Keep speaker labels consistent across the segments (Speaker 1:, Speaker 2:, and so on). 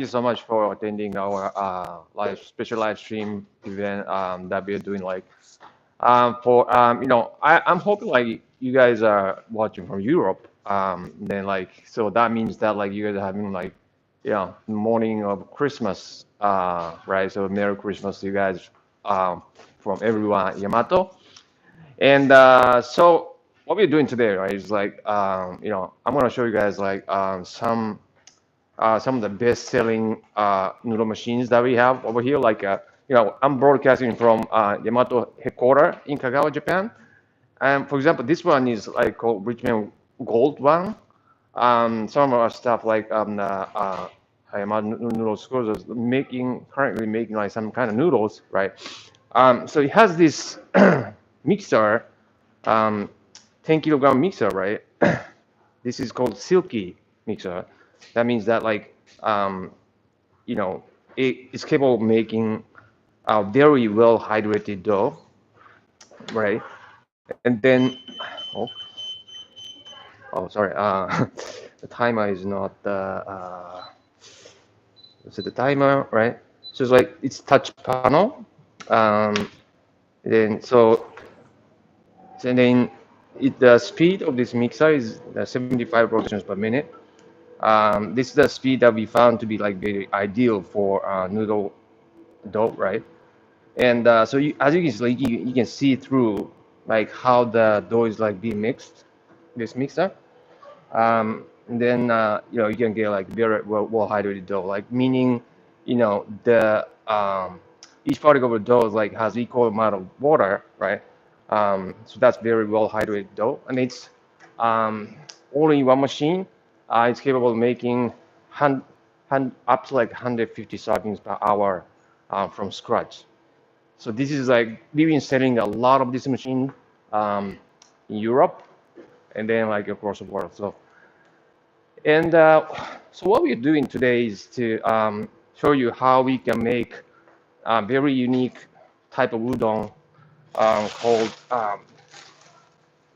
Speaker 1: you so much for attending our special live stream event that we're doing. I'm hoping like you guys are watching from Europe. Then so that means that like you guys are having the morning of Christmas, right? So Merry Christmas to you guys from everyone at Yamato. And so what we're doing today, right, is I'm gonna show you guys some of the best-selling noodle machines that we have over here. I'm broadcasting from Yamato headquarters in Kagawa, Japan. And for example, this one is like called Richmen Gold one. Some of our stuff Yamato noodle stores is currently making like some kind of noodles, right? So it has this mixer, um, 10 kilogram mixer, right? This is called Silky mixer. That means that you know, it's capable of making a very well hydrated dough, right? And then, oh, oh, sorry, the timer is not so the timer, right? So it's touch panel. Um, then so and then the speed of this mixer is 75 rotations per minute. This is the speed that we found to be like very ideal for noodle dough, right? And as you can see, you can see through like how the dough is like being mixed, this mixer. And then you can get like very well hydrated dough, like meaning the each particle of dough is like has equal amount of water, right? So that's very well hydrated dough, and it's only one machine. It's capable of making up to like 150 servings per hour from scratch. So this is like we've been selling a lot of this machine in Europe and then like across the world. So what we're doing today is to show you how we can make a very unique type of udon called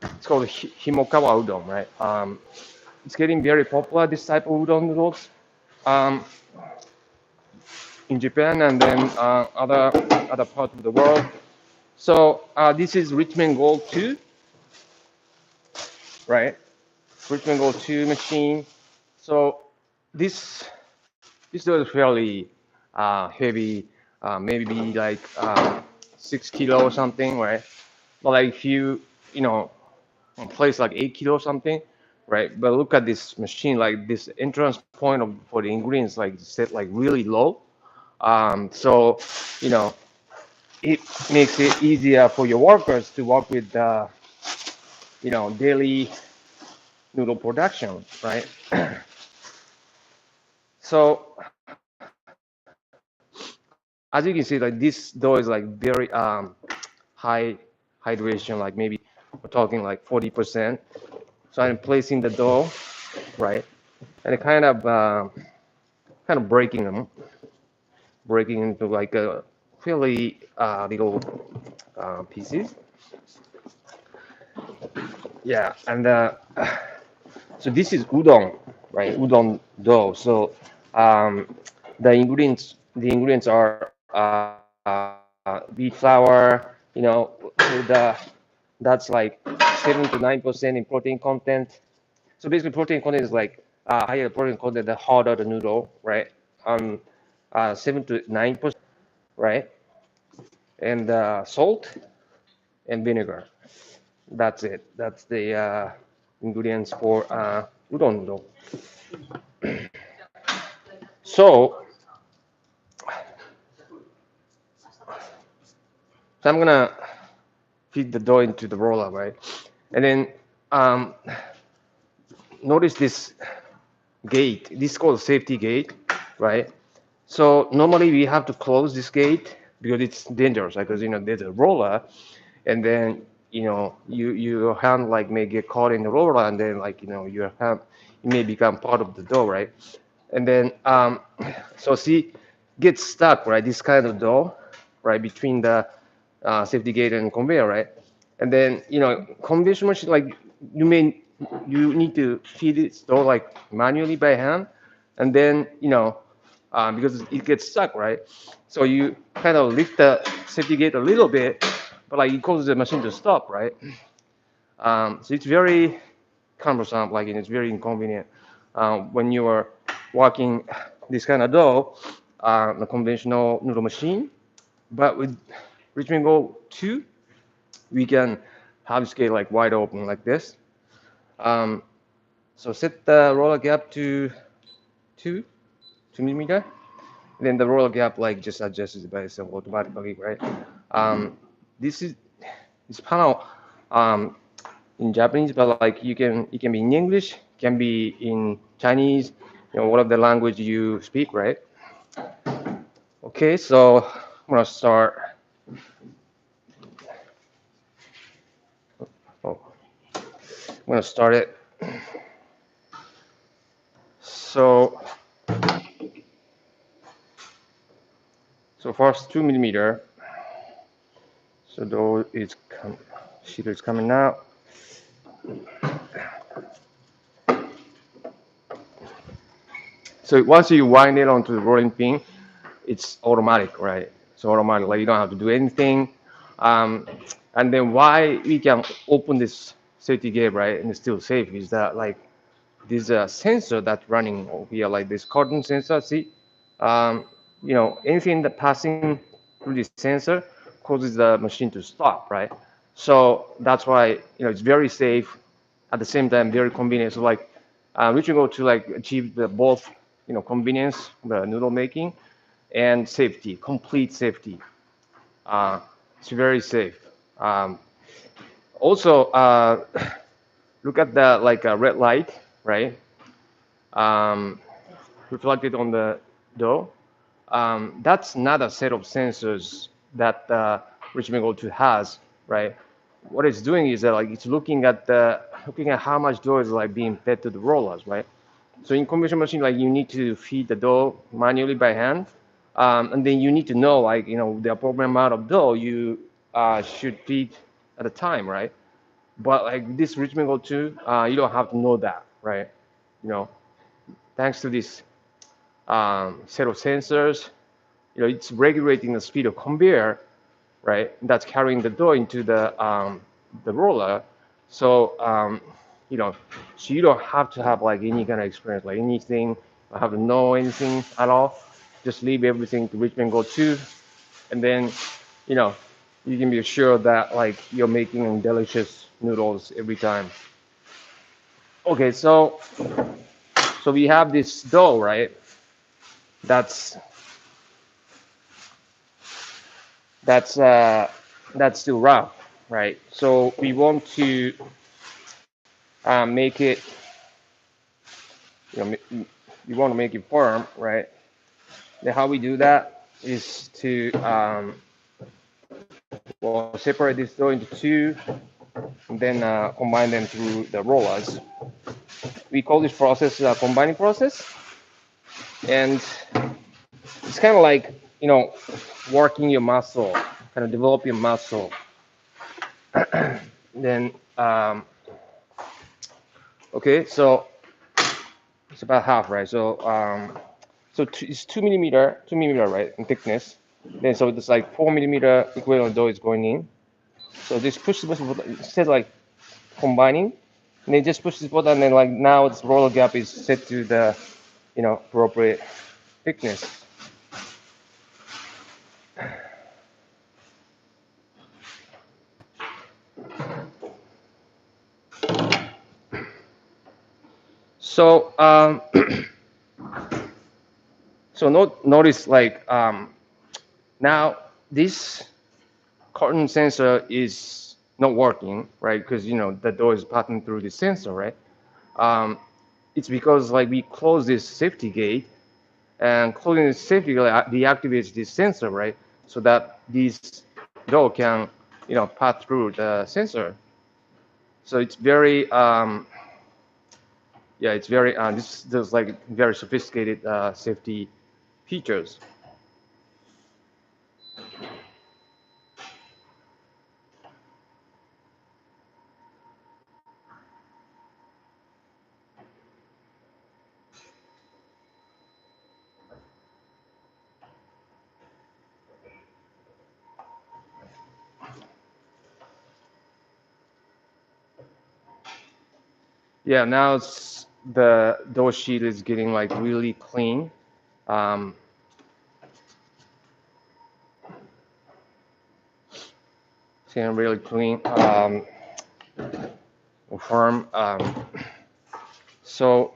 Speaker 1: it's called Himokawa udon, right? It's getting very popular, this type of udon noodles um, in Japan and then other parts of the world. So this is Richmen Gold 2, right? Richmen Gold 2 machine. So this this dough is fairly heavy, maybe like 6 kilo or something, right? But like if you place like 8 kilo or something, right? But look at this machine, like this entrance point for the ingredients like set like really low. So you know it makes it easier for your workers to work with daily noodle production, right? So as you can see, like this dough is like very high hydration, like maybe we're talking like 40%. So I'm placing the dough, right, and it kind of breaking into like a fairly little pieces. Yeah, and so this is udon, right? Udon dough. So um, the ingredients are wheat flour, that's like 7 to 9% in protein content. So basically, protein content is like higher protein content, the harder the noodle, right? 7 to 9%, right? And salt and vinegar. That's it. That's the ingredients for udon noodle. So, so I'm gonna feed the dough into the roller, right? And then um, notice this gate. This is called safety gate, right? So normally we have to close this gate because it's dangerous, right? Because there's a roller, and then your hand like may get caught in the roller, and then like your hand it may become part of the dough, right? And then so see gets stuck, right? This kind of dough, right, between the safety gate and conveyor, right? And then conveyor machine like you need to feed it dough like manually by hand, and then because it gets stuck, right? So you kind of lift the safety gate a little bit, but like it causes the machine to stop, right? So it's very cumbersome, like, and it's very inconvenient when you are walking this kind of dough, a conventional noodle machine. But with Richmond Go 2, we can have this gate like wide open like this. Um, so set the roller gap to 2, 2 millimeter. Then the roller gap like just adjusts by itself automatically, right? Um, this is this panel um, in Japanese, but like it can be in English, can be in Chinese, whatever the language you speak, right? Okay, so I'm gonna start. Oh, I'm gonna start it. So first 2 millimeter. So though it's sheet is coming out. So once you wind it onto the rolling pin, it's automatic, right? So automatic, like you don't have to do anything. Um, and then why we can open this safety gate, right, and it's still safe is that like this sensor that's running over here, like this carton sensor. See, um, anything that passing through this sensor causes the machine to stop, right? So that's why it's very safe, at the same time very convenient. So like we should go to like achieve the both convenience, the noodle making, and safety, complete safety. Uh, it's very safe. Um, Also, look at the like red light, right? Um, Reflected on the dough. That's not a set of sensors that Richmond Gold 2 has, right? What it's doing is that like it's looking at how much dough is like being fed to the rollers, right? So in conventional machine, like you need to feed the dough manually by hand, and then you need to know like the appropriate amount of dough you should feed at a time, right? But like this Richmond Gold 2, you don't have to know that, right? You know, thanks to this set of sensors, it's regulating the speed of conveyor, right? That's carrying the dough into the roller. So so you don't have to have like any kind of experience, like anything, I have to know anything at all. Just leave everything to Richmond Go 2, and then you know you can be assured that like you're making delicious noodles every time. Okay, so we have this dough, right? That's that's uh, that's still rough, right? So we want to make it, you want to make it firm, right? Then how we do that is to well, separate this dough into two, and then combine them through the rollers. We call this process combining process, and it's kind of like working your muscle, kind of develop your muscle. Then okay, so it's about half, right? So it's 2 millimeter, 2 millimeter, right, in thickness. Then so it's like 4 millimeter equivalent dough is going in. So this push this button instead of like combining, and then just push this button, and then like now this roller gap is set to the appropriate thickness. So so notice like now this carton sensor is not working, right? Because the door is passing through the sensor, right? Um, it's because like we close this safety gate, and closing the safety gate deactivates this sensor, right? So that this door can pass through the sensor. So it's very yeah, it's very this there's like very sophisticated safety features. Yeah, now the dough sheet is getting like really clean. Um, it's getting really clean, firm. So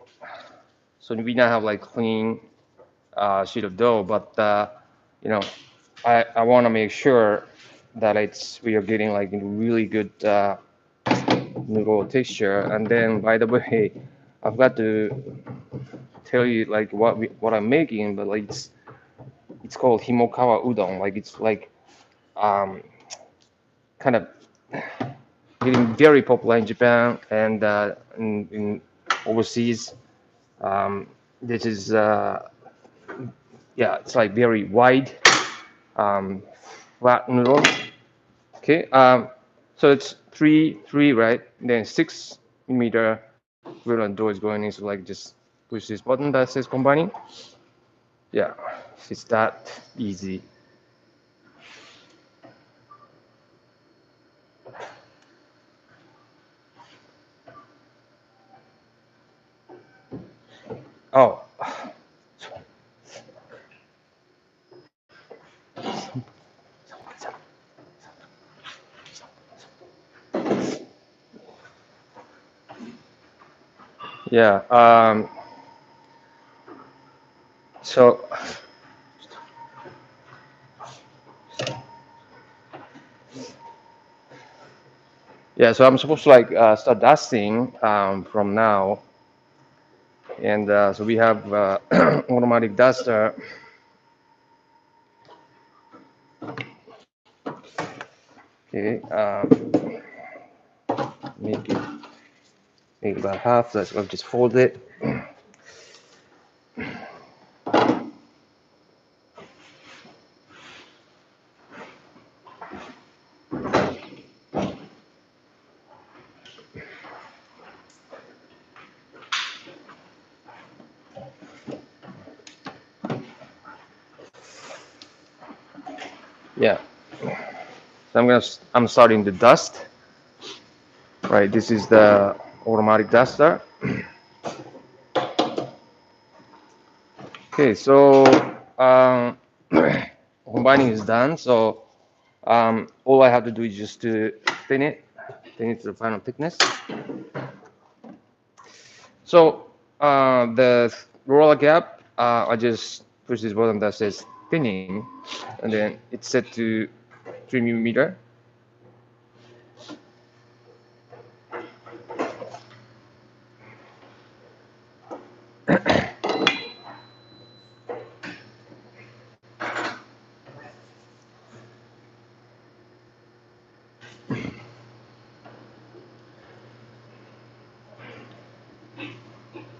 Speaker 1: so we now have like clean sheet of dough, but you know, I want to make sure that we are getting like a really good noodle texture. And then, by the way, I've got to tell you like what I'm making, but like it's called Himokawa udon. Like it's like um, kind of getting very popular in Japan and in overseas. Um, this is yeah, it's like very wide, um, flat noodles. Okay, so it's three, right? Then 6 millimeter grill and door is going in. So like just push this button that says combining. Yeah, it's that easy. Oh, yeah. So yeah, so I'm supposed to like start dusting from now, and so we have automatic duster. Okay, make it make about half. Let's just fold it. Yeah, so I'm starting the dust. Right, this is the automatic duster. Okay, so um, combining is done. So all I have to do is just to thin it to the final thickness. So the roller gap, I just push this button that says thinning, and then it's set to 3 millimeter.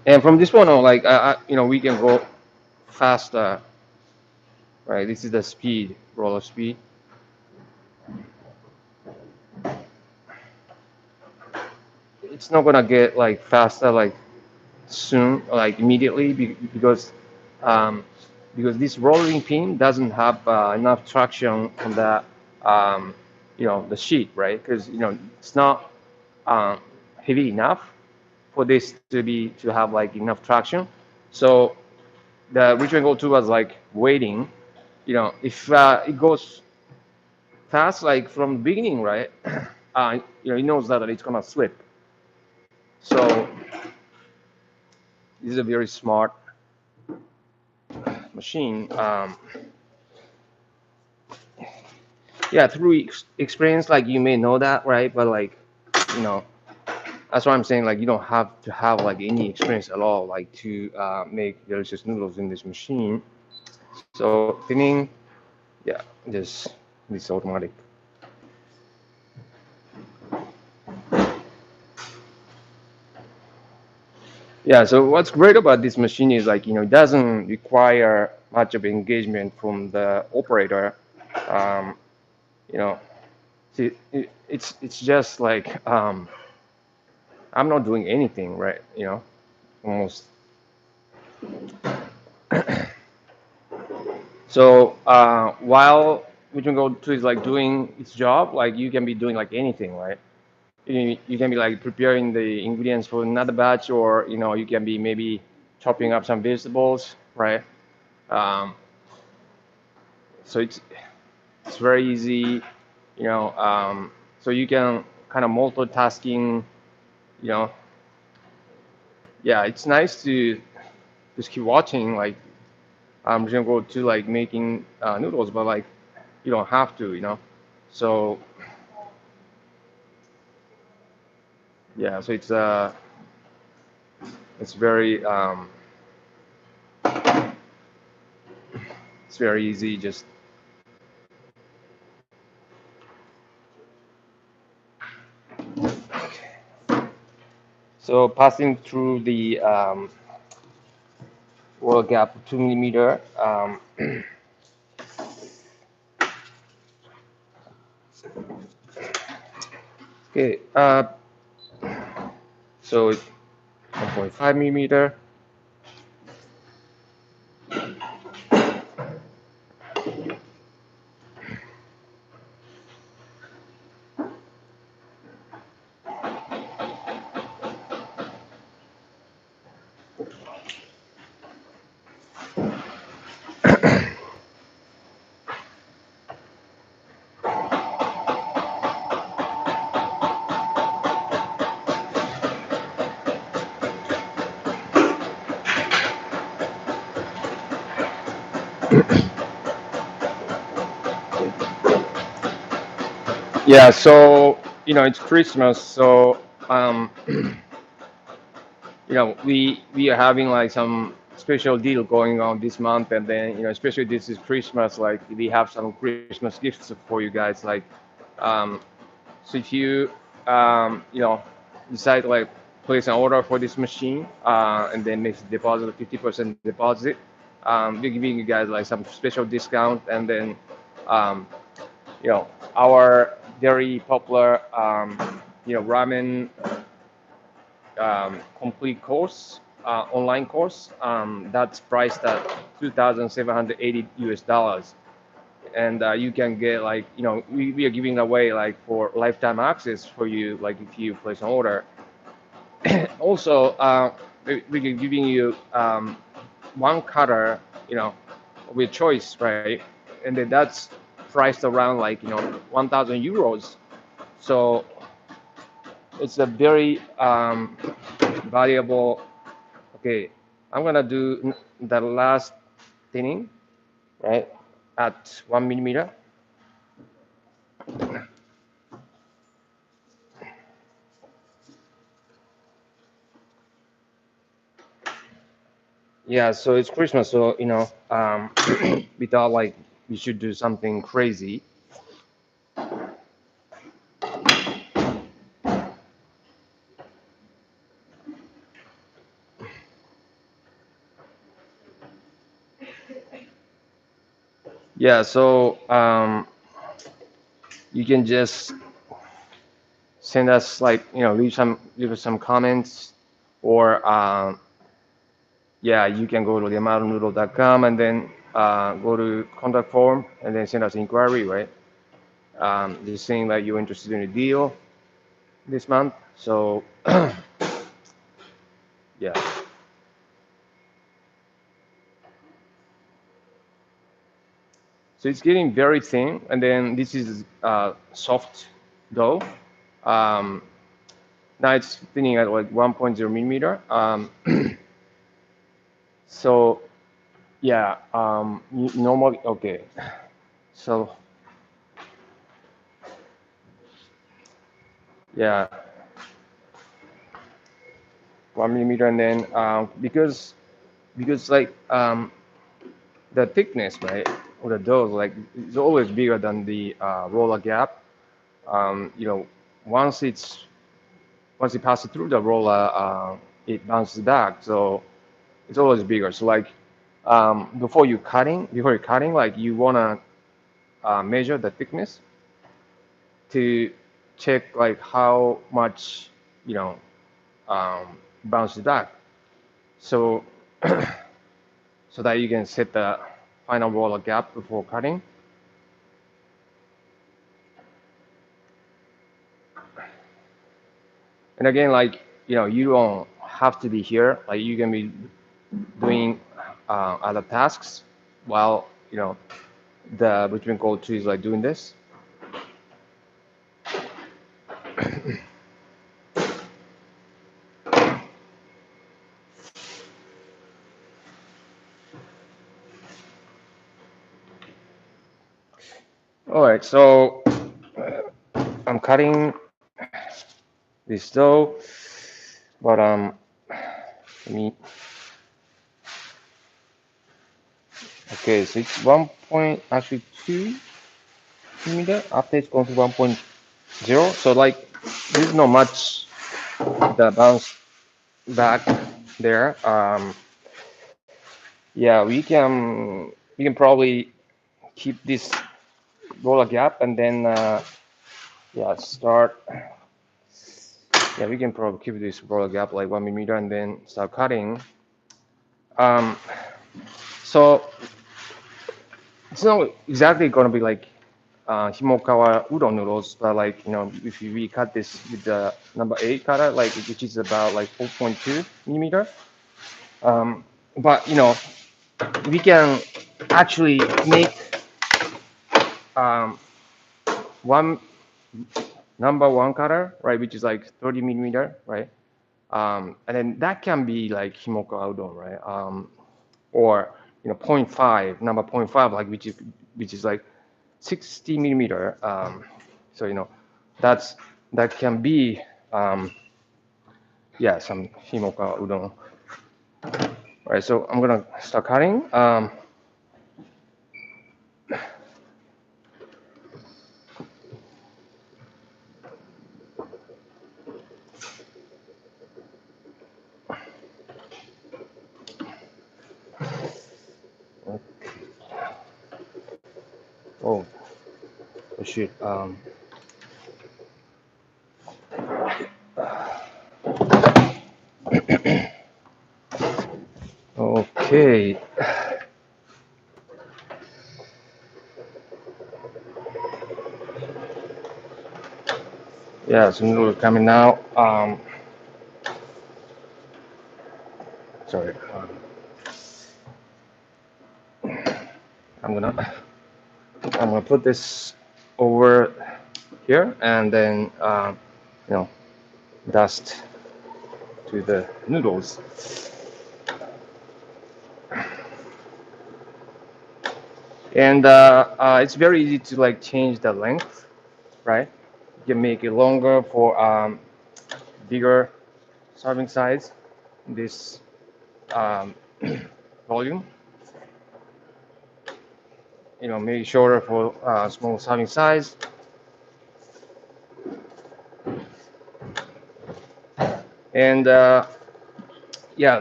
Speaker 1: And from this point on, like we can go faster, right? This is the speed, roller speed. It's not gonna get like faster like soon, like immediately, um, because this rolling pin doesn't have enough traction on um, the sheet, right? Because it's not um, heavy enough for this to have like enough traction. So the Richmen Go 2 was like waiting. If it goes fast, like from the beginning, right? It knows that it's gonna slip. So this is a very smart machine. Yeah, through experience, like you may know that, right? But like, you know, that's why I'm saying like you don't have to have like any experience at all, like to make delicious noodles in this machine. So thinning, yeah, just this automatic. Yeah. So what's great about this machine is like it doesn't require much of engagement from the operator. Um, you know, it's just like I'm not doing anything, right? Almost. So while Vision Go 2 is like doing its job, like you can be doing like anything, right? you can be like preparing the ingredients for another batch, or you can be maybe chopping up some vegetables, right? Um, so it's very easy, you know. So you can kind of multitasking, you know. Yeah, it's nice to just keep watching. Like I'm just gonna go to like making noodles, but like you don't have to, you know. So yeah, so it's very it's very easy. Just so passing through the wall gap 2 millimeter. Okay, so it's 1.5 millimeter. Yeah, so it's Christmas, so we are having like some special deal going on this month, and then especially this is Christmas, like we have some Christmas gifts for you guys, like um, so if you decide to like place an order for this machine, and then make a deposit of 50% deposit, we're giving you guys like some special discount, and then um, our very popular ramen complete course, online course, that's priced at 2,780 US dollars. And you can get like, we are giving away like for lifetime access for you, like if you place an order. Also, we are giving you one cutter, with choice, right? And then that's priced around like, 1,000 euros. So it's a very valuable. Okay, I'm gonna do the last thinning, right, at 1 millimeter. Yeah, so it's Christmas, so we thought like we should do something crazy. Yeah, so you can just send us like leave us some comments, or yeah, you can go to theamatonoodle.com, and then go to contact form, and then send us inquiry, right? Just saying that you're interested in a deal this month. So yeah, so it's getting very thin, and then this is soft dough. Um, Now it's thinning at like 1.0 millimeter. So yeah, normally okay. So yeah, 1 millimeter, and then because like the thickness, right, of the dough, like is always bigger than the roller gap. You know, once it's once it passes through the roller, it bounces back. So it's always bigger. So like before you're cutting, like you wanna measure the thickness to check like how much you know bounces back. So so that you can set the final roller gap before cutting. And again, like, you don't have to be here. Like, you can be doing other tasks while, the Richmen code tree is like doing this. All right, so I'm cutting this dough, but let me. Okay, so it's 1 point, actually 2 millimeter. After it's going to 1.0, so like there's not much the bounce back there. Yeah, we can probably keep this roller gap and then yeah, start. Yeah, we can probably keep this roller gap like 1 millimeter and then start cutting. Um, so it's not exactly gonna be like Himokawa udon noodles, but like, if we cut this with the number 8 cutter, like, which is about like 4.2 millimeter. But we can actually make um, one number 1 cutter, right, which is like 30 millimeter, right? And then that can be like Himokawa udon, right? Or point 0.5, number point 0.5, like, which is like 60 millimeter. So that can be yeah, some Himokawa udon. All right, so I'm gonna start cutting. Oh, shoot. Okay. Yeah, so noodles coming now. Sorry. I'm gonna put this over here and then dust to the noodles. And it's very easy to like change the length, right? You can make it longer for bigger serving size. This volume, make it shorter for small serving size. And yeah,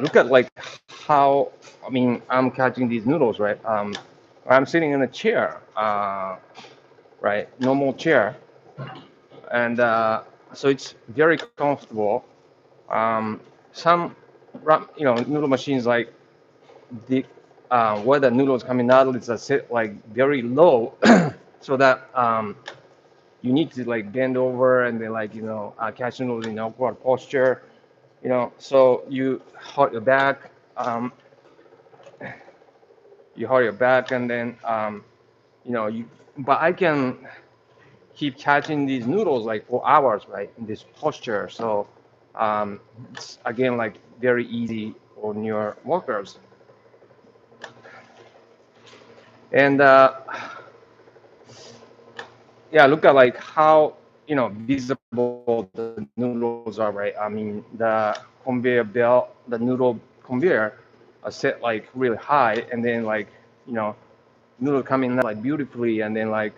Speaker 1: look at like how, I mean, I'm catching these noodles, right? I'm sitting in a chair, right? Normal chair. And so it's very comfortable. Some, noodle machines like the where the noodles coming out is a set like very low, so that you need to like bend over and then like catch noodles in awkward posture. So hold your back, and then you. But I can keep catching these noodles like for hours, right, in this posture. So it's again like very easy on your workers. And yeah, look at like how visible the noodles are, right? I mean, the conveyor belt, the noodle conveyor are set like really high, and then like noodle coming out like beautifully, and then like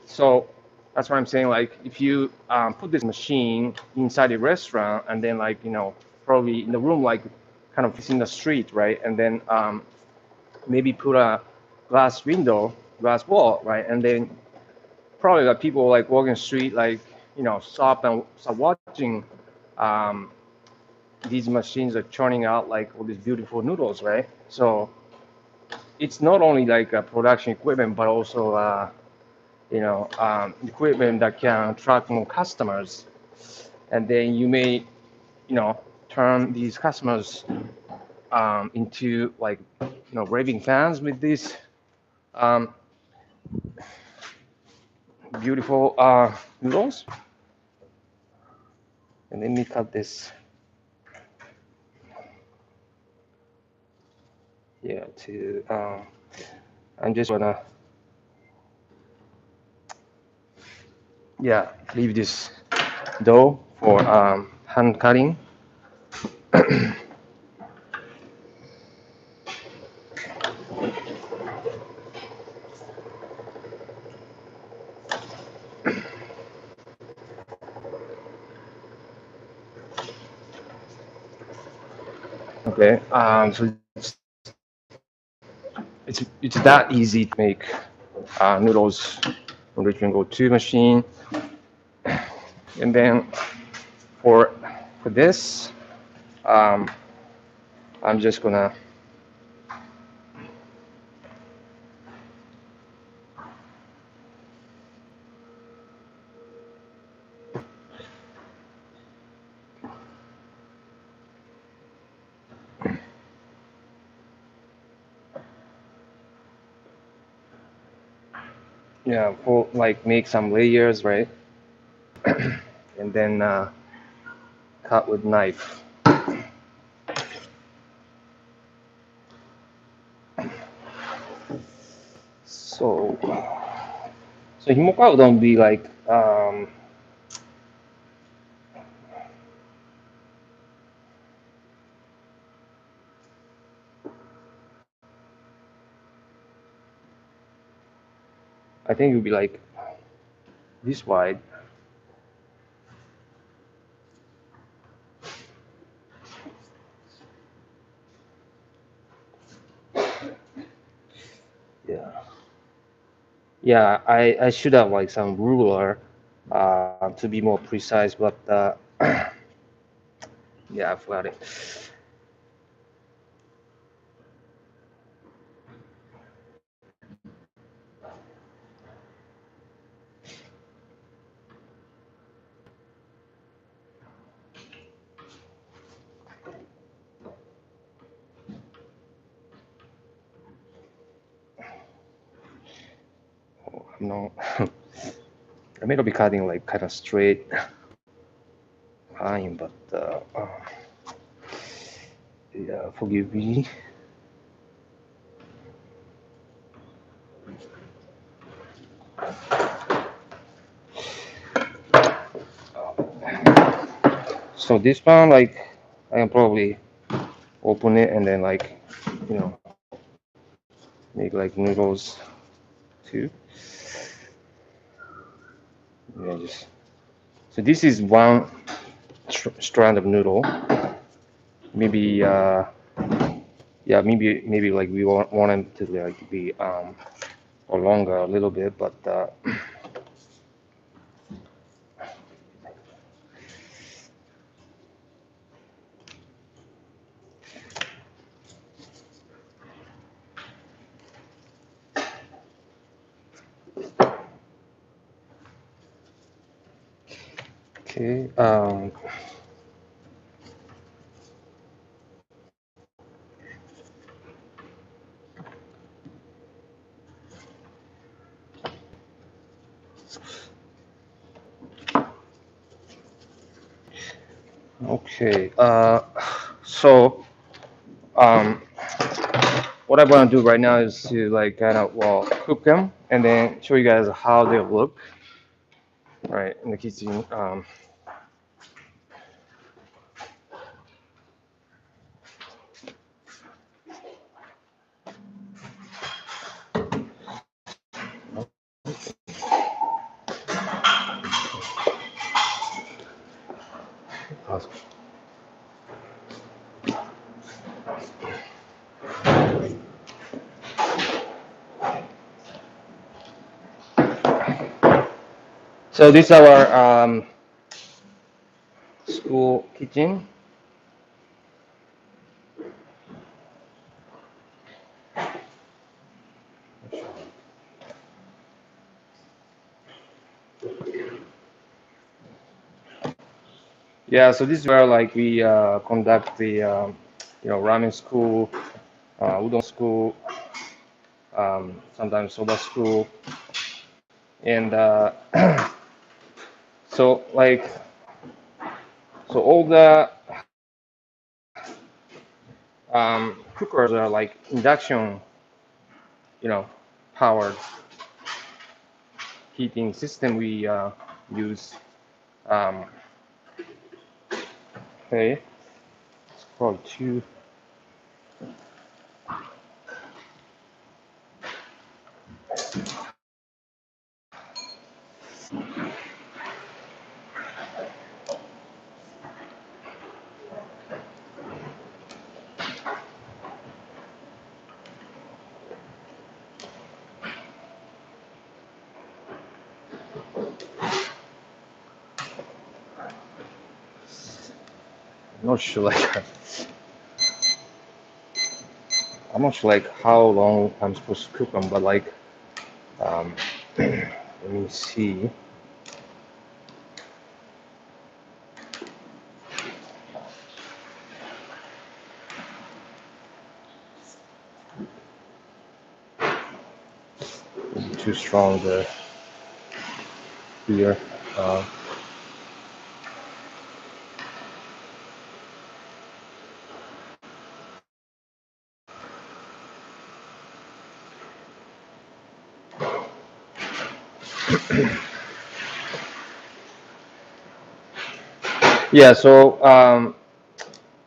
Speaker 1: so that's what I'm saying. Like, if you put this machine inside a restaurant, and then like probably in the room like kind of facing the street, right, and then maybe put a glass wall, right, and then probably like people like walking the street, like stop and start watching um, these machines are churning out like all these beautiful noodles, right? So it's not only like a production equipment, but also equipment that can attract more customers. and then you may, turn these customers into like, raving fans with these um, beautiful noodles. And let me cut this here to. I'm just gonna leave this dough for hand cutting. Okay, so it's that easy to make noodles on Richmen Go 2 machine. And then for this, um, I'm just gonna for like make some layers, right? And then cut with knife. So Himokawa udon be like I think it would be like this wide. Yeah. Yeah, I should have like some ruler to be more precise, but yeah, I forgot it. No, I may not be cutting like kind of straight line, but yeah, forgive me. So this one, like, I can probably open it and then like, you know, make like noodles too. Yeah, just so this is one strand of noodle. Maybe maybe like we want them to like be or longer a little bit, but okay. Okay. So um, what I want to do right now is to like kind of cook them and then show you guys how they look right in the kitchen. So this is our school kitchen. Yeah, so this is where like we conduct the ramen school, udon school, sometimes soba school, and so like all the cookers are like induction, powered heating system we use. Um, okay, it's probably two. I'm not sure like I'm not sure like how long I'm supposed to cook them, but like um, let me see. Too strong here. Uh, yeah. So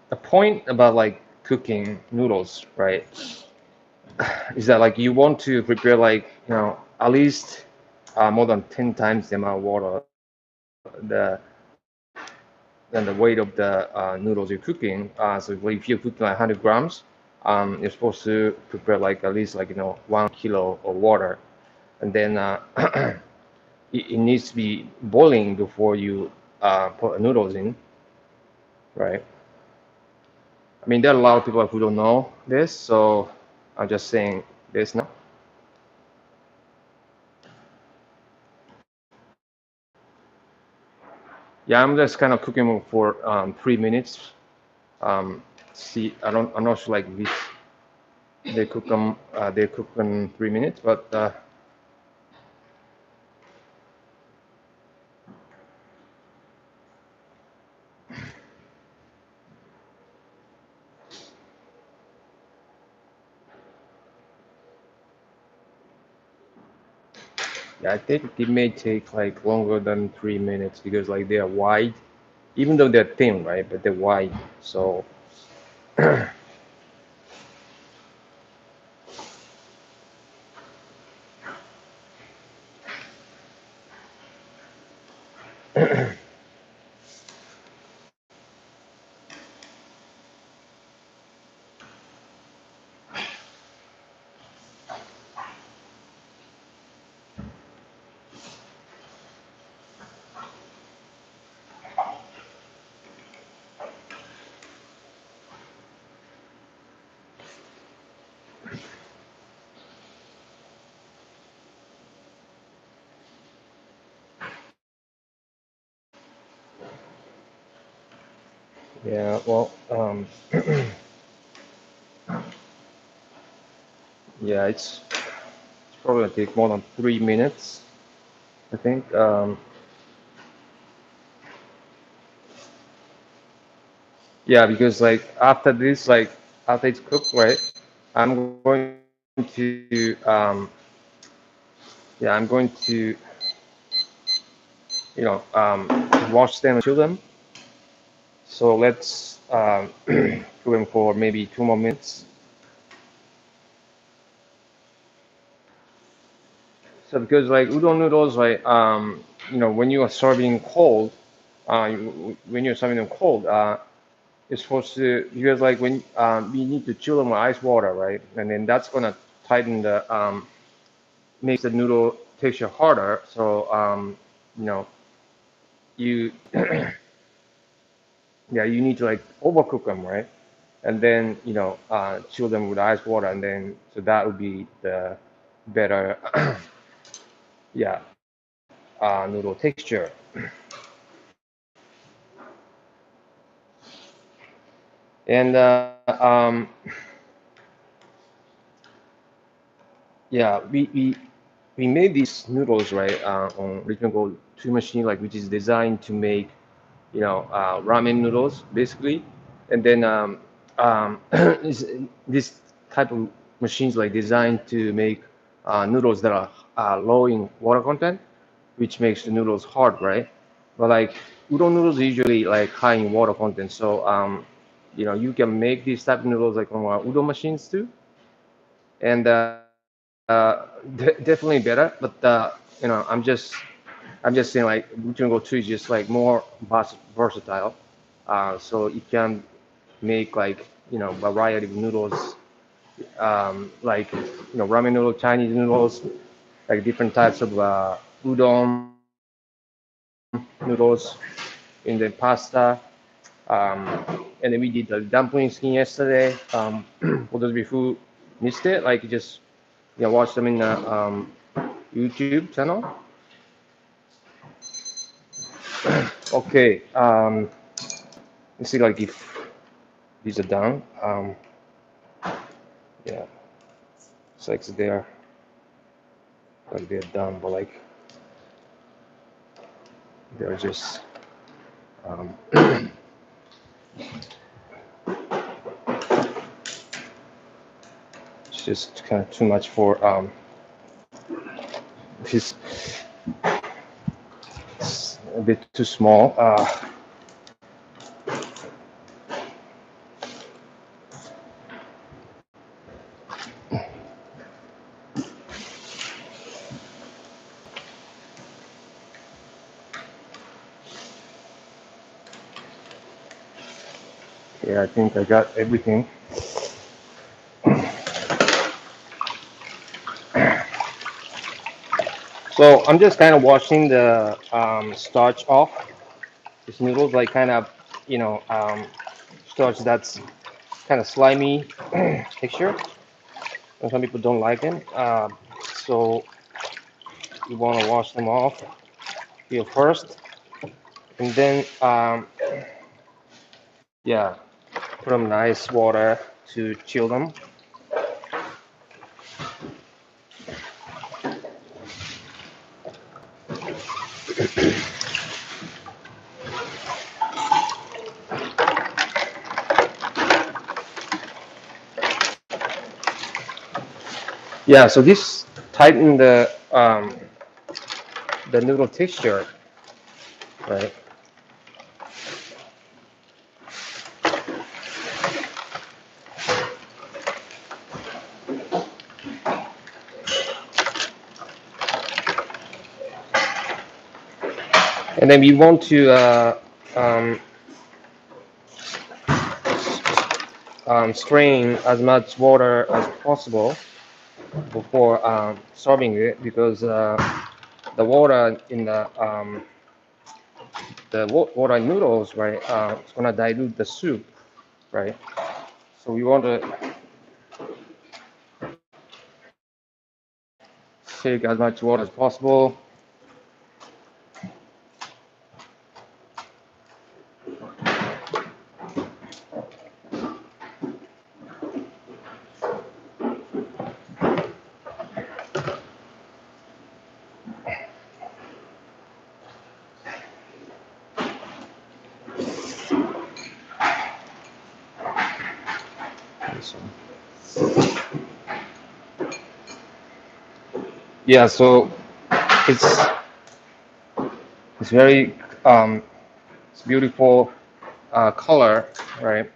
Speaker 1: the point about like cooking noodles, right, is that like you want to prepare like at least more than 10 times the amount of water the than the weight of the noodles you're cooking. So if you're cooking like 100 grams, you're supposed to prepare like at least like 1 kilo of water, and then it needs to be boiling before you put noodles in, right? I mean, there are a lot of people who don't know this, so I'm just saying this now. Yeah, I'm just kind of cooking for 3 minutes. See, I'm not sure like which they cook in 3 minutes, but yeah, I think it may take like longer than 3 minutes because like they are wide, even though they're thin, right? But they're wide, so yeah. Well, yeah, it's probably gonna take more than 3 minutes, I think. Yeah, because like after this, like after it's cooked, right? I'm going to yeah, I'm going to wash them and chill them. So let's cook them for maybe 2 more minutes. So because like udon noodles, like when you are serving cold, when you're serving them cold, it's supposed to because like when we need to chill them with ice water, right? And then that's gonna tighten the makes the noodle texture harder. So you know you yeah you need to like overcook them, right? And then chill them with ice water, and then so that would be the better yeah noodle texture. And yeah, we made these noodles right on Richmen Gold 2 machine, like which is designed to make ramen noodles basically, and then this type of machines like designed to make noodles that are low in water content, which makes the noodles hard, right? But like udon noodles are usually like high in water content, so you can make these type of noodles like on udon machines too, and definitely better. But I'm just saying like Richmond Go 2 is just like more versatile, so it can make like variety of noodles, like ramen noodle, Chinese noodles, like different types of udon noodles, and then pasta. And then we did the dumpling skin yesterday. For those of you who missed it, like just watch them in the YouTube channel. Okay, let's see like if these are done. Yeah, it's like they're done, but like they're just um, it's just kind of too much for it's, it's a bit too small. Yeah, I think I got everything. So I'm just kind of washing the starch off. This noodles like kind of starch that's kind of slimy texture, and some people don't like them. So you want to wash them off here first, and then yeah, put them in nice water to chill them. Yeah, so this tighten the noodle texture, right? And then we want to um, strain as much water as possible before serving it because the water in the water noodles, right, it's gonna dilute the soup, right? So we want to take as much water as possible. Yeah, so it's it's very it's beautiful color, right?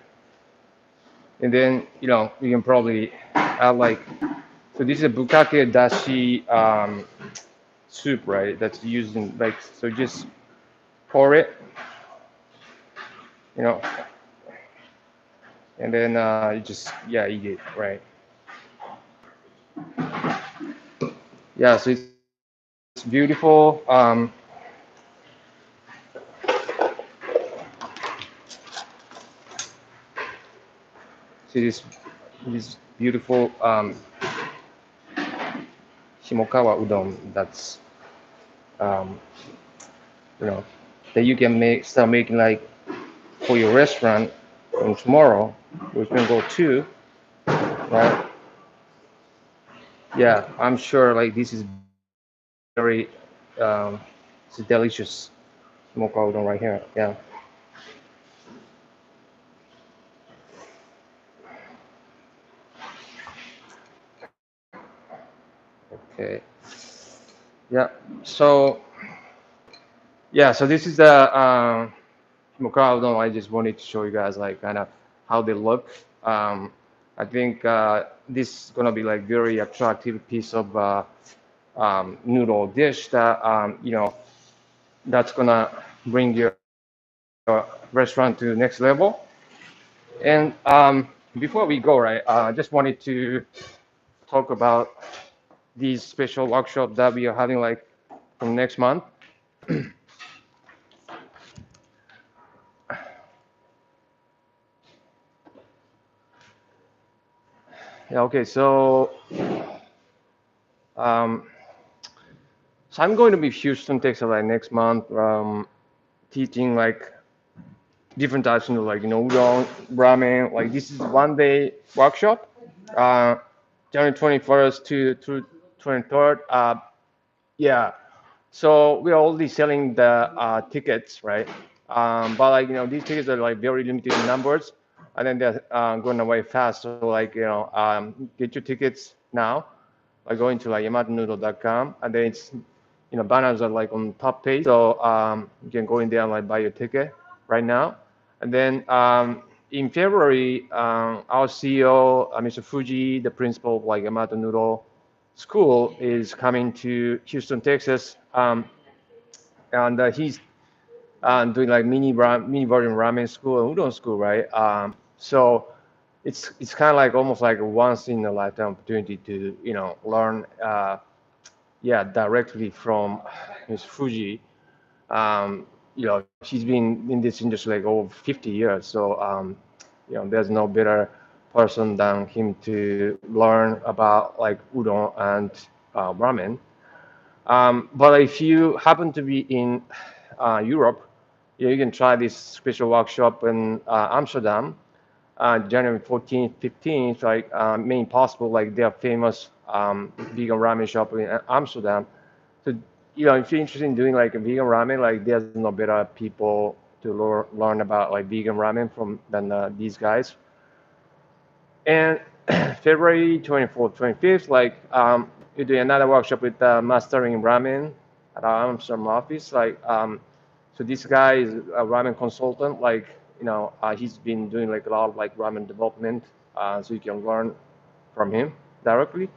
Speaker 1: And then you can probably add like so this is a bukake dashi soup, right? That's used in like so just pour it, you know, and then you just eat it, right? Yeah, so it's beautiful. See this beautiful Himokawa udon that's um, you know that you can start making like for your restaurant And tomorrow, we can go two, right? Yeah, I'm sure like this is very, it's delicious Himokawa udon right here. Yeah. Okay. Yeah. So yeah, so this is the Himokawa udon. I just wanted to show you guys like kind of how they look. Um, I think this is gonna be like very attractive piece of noodle dish that that's gonna bring your restaurant to the next level. And before we go, right, I just wanted to talk about these special workshop that we are having like from next month. Yeah, okay, um, so I'm going to be Houston, Texas, like next month, teaching like different types of like udon, ramen. Like this is 1 day workshop, uh, January 21st to 23rd. Yeah, so we're already selling the tickets, right? But like these tickets are like very limited in numbers, and then they're going away fast. So like get your tickets now by going to like yamatanoodle.com, and then it's banners are like on top page, so you can go in there and like buy your ticket right now. And then in February, our CEO, Mr. Fuji, the principal of like Yamato Noodle School, is coming to Houston, Texas, and he's doing like mini version ramen school and udon school, right? So it's kind of like almost like a once in a lifetime opportunity to learn yeah directly from Ms. Fuji. She's been in this industry like over 50 years, so there's no better person than him to learn about like udon and ramen. But if you happen to be in Europe, you can try this special workshop in Amsterdam, January 14th, 15th, like made possible like their famous vegan ramen shop in Amsterdam. So, if you're interested in doing like a vegan ramen, like there's no better people to learn about like vegan ramen from than these guys. And February 24th, 25th, like you're doing another workshop with mastering ramen at our Amsterdam office. Like, so this guy is a ramen consultant. Like, he's been doing like a lot of like ramen development, so you can learn from him directly.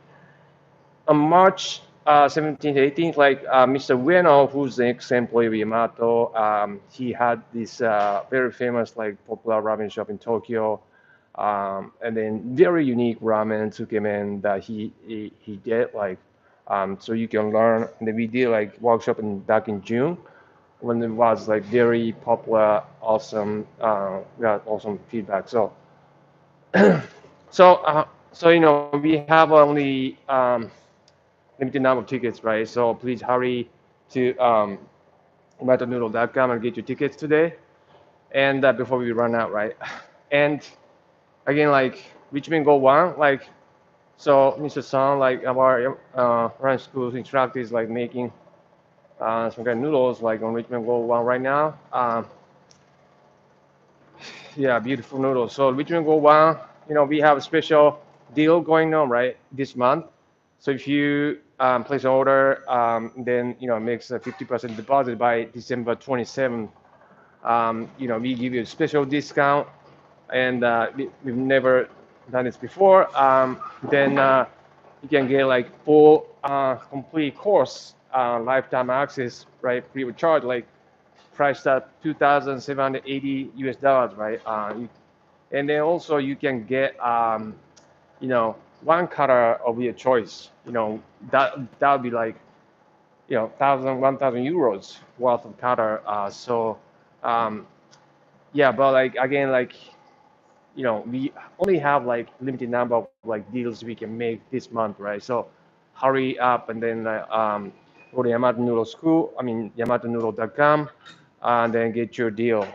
Speaker 1: On March 17th, 18th, like Mr. Ueno, who's the ex-employee of Yamato, he had this very famous, like popular ramen shop in Tokyo, and then very unique ramen tsukemen that he did, like, so you can learn. And then we did like workshop back in June when it was like very popular, awesome, we got awesome feedback. So, we have only limited number of tickets, right? So please hurry to metanoodle.com and get your tickets today, and before we run out, right? And again, like Richmen Go One, like so, Mr. Sun, like our run school's instructor is like making some kind of noodles like on Richmen Go One right now. Yeah, beautiful noodles. So Richmen Go One, we have a special deal going on right this month. So if you place an order, then it makes a 50% deposit by December 27th. We give you a special discount, and we've never done this before. Then you can get like full complete course lifetime access, right, free of charge, like priced at 2,780 US dollars, right? And then also you can get one color of your choice. That would be like 1,000 euros worth of color. Um, yeah, but like again, like we only have like limited number of like deals we can make this month, right? So hurry up and then go to Yamato Noodle School. I mean YamatoNoodle.com, and then get your deal.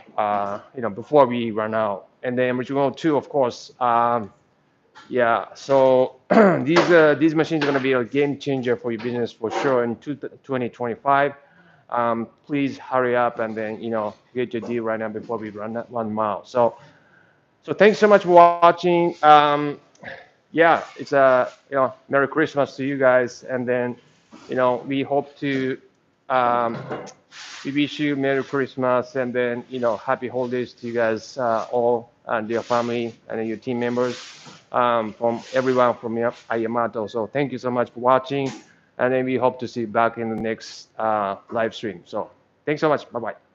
Speaker 1: Before we run out. and then Richmen 2, of course. Yeah, so these machines are going to be a game changer for your business for sure in 2025. Please hurry up and then get your deal right now before we run that 1 mile. So thanks so much for watching. Yeah, it's a Merry Christmas to you guys, and then we hope to we wish you Merry Christmas, and then Happy Holidays to you guys all and your family and your team members from everyone from Yamato. So thank you so much for watching, and then we hope to see you back in the next live stream. So thanks so much. Bye bye.